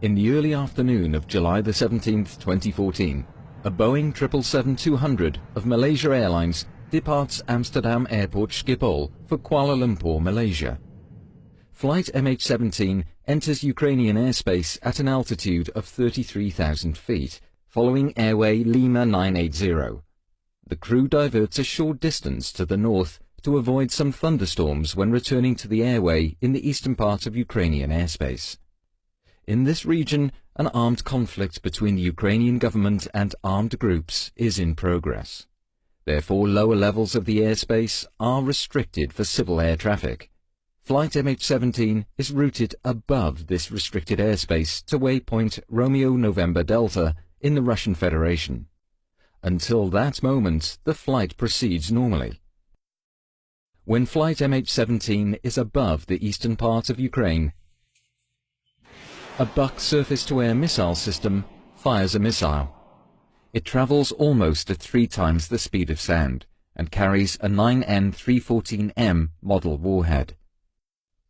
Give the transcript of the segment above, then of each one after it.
In the early afternoon of July the 17th, 2014, a Boeing 777-200 of Malaysia Airlines departs Amsterdam Airport Schiphol for Kuala Lumpur, Malaysia. Flight MH17 enters Ukrainian airspace at an altitude of 33,000 feet, following airway Lima 980. The crew diverts a short distance to the north to avoid some thunderstorms when returning to the airway in the eastern part of Ukrainian airspace. In this region, an armed conflict between the Ukrainian government and armed groups is in progress. Therefore, lower levels of the airspace are restricted for civil air traffic. Flight MH17 is routed above this restricted airspace to waypoint Romeo November Delta in the Russian Federation. Until that moment, the flight proceeds normally. When flight MH17 is above the eastern part of Ukraine, a Buk surface-to-air missile system fires a missile. It travels almost at 3 times the speed of sound and carries a 9N314M model warhead.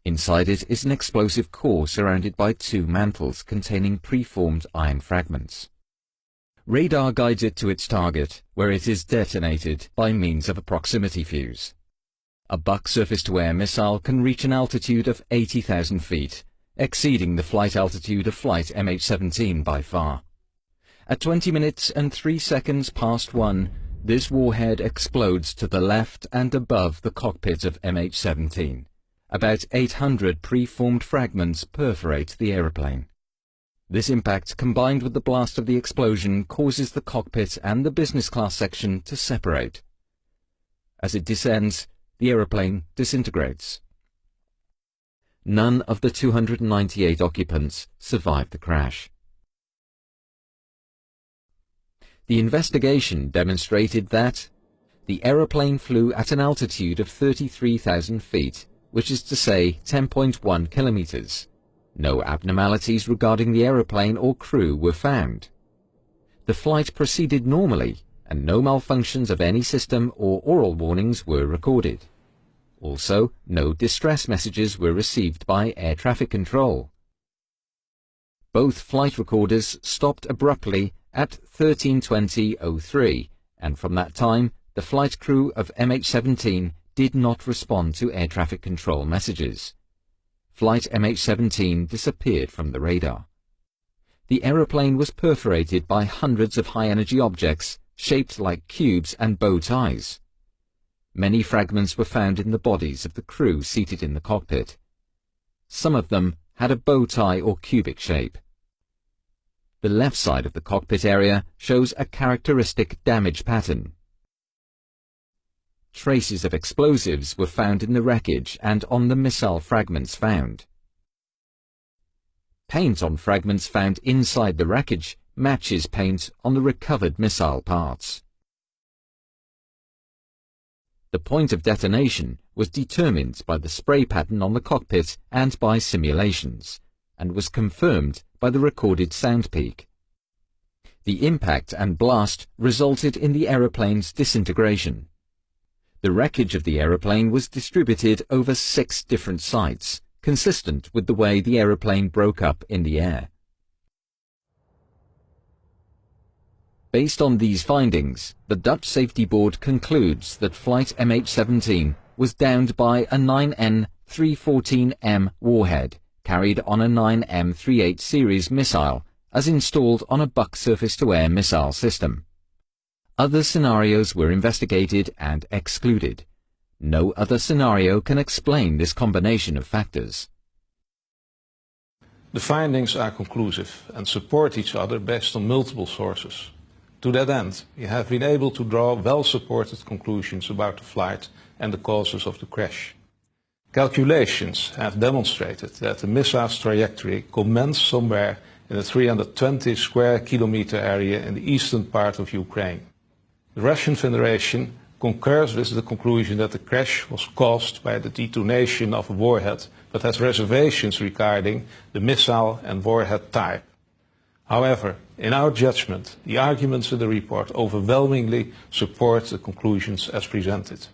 Inside it is an explosive core surrounded by 2 mantles containing preformed iron fragments. Radar guides it to its target, where it is detonated by means of a proximity fuse. A Buk surface-to-air missile can reach an altitude of 80,000 feet, exceeding the flight altitude of flight MH17 by far. At 20 minutes and 3 seconds past 1, this warhead explodes to the left and above the cockpit of MH17. About 800 preformed fragments perforate the aeroplane. This impact, combined with the blast of the explosion, causes the cockpit and the business class section to separate. As it descends, the aeroplane disintegrates. None of the 298 occupants survived the crash. The investigation demonstrated that the aeroplane flew at an altitude of 33,000 feet, which is to say 10.1 kilometers. No abnormalities regarding the aeroplane or crew were found. The flight proceeded normally, and no malfunctions of any system or oral warnings were recorded. Also, no distress messages were received by air traffic control. Both flight recorders stopped abruptly at 13:20:03, and from that time, the flight crew of MH17 did not respond to air traffic control messages. Flight MH17 disappeared from the radar. The aeroplane was perforated by hundreds of high-energy objects shaped like cubes and bow ties. Many fragments were found in the bodies of the crew seated in the cockpit. Some of them had a bow tie or cubic shape. The left side of the cockpit area shows a characteristic damage pattern. Traces of explosives were found in the wreckage and on the missile fragments found. Paint on fragments found inside the wreckage matches paint on the recovered missile parts. The point of detonation was determined by the spray pattern on the cockpit and by simulations, and was confirmed by the recorded sound peak. The impact and blast resulted in the aeroplane's disintegration. The wreckage of the aeroplane was distributed over 6 different sites, consistent with the way the aeroplane broke up in the air. Based on these findings, the Dutch Safety Board concludes that flight MH17 was downed by a 9N314M warhead carried on a 9M38 series missile as installed on a Buk surface-to-air missile system. Other scenarios were investigated and excluded. No other scenario can explain this combination of factors. The findings are conclusive and support each other based on multiple sources. To that end, we have been able to draw well-supported conclusions about the flight and the causes of the crash. Calculations have demonstrated that the missile's trajectory commenced somewhere in a 320 square kilometer area in the eastern part of Ukraine. The Russian Federation concurs with the conclusion that the crash was caused by the detonation of a warhead, but has reservations regarding the missile and warhead type. However, in our judgment, the arguments in the report overwhelmingly support the conclusions as presented.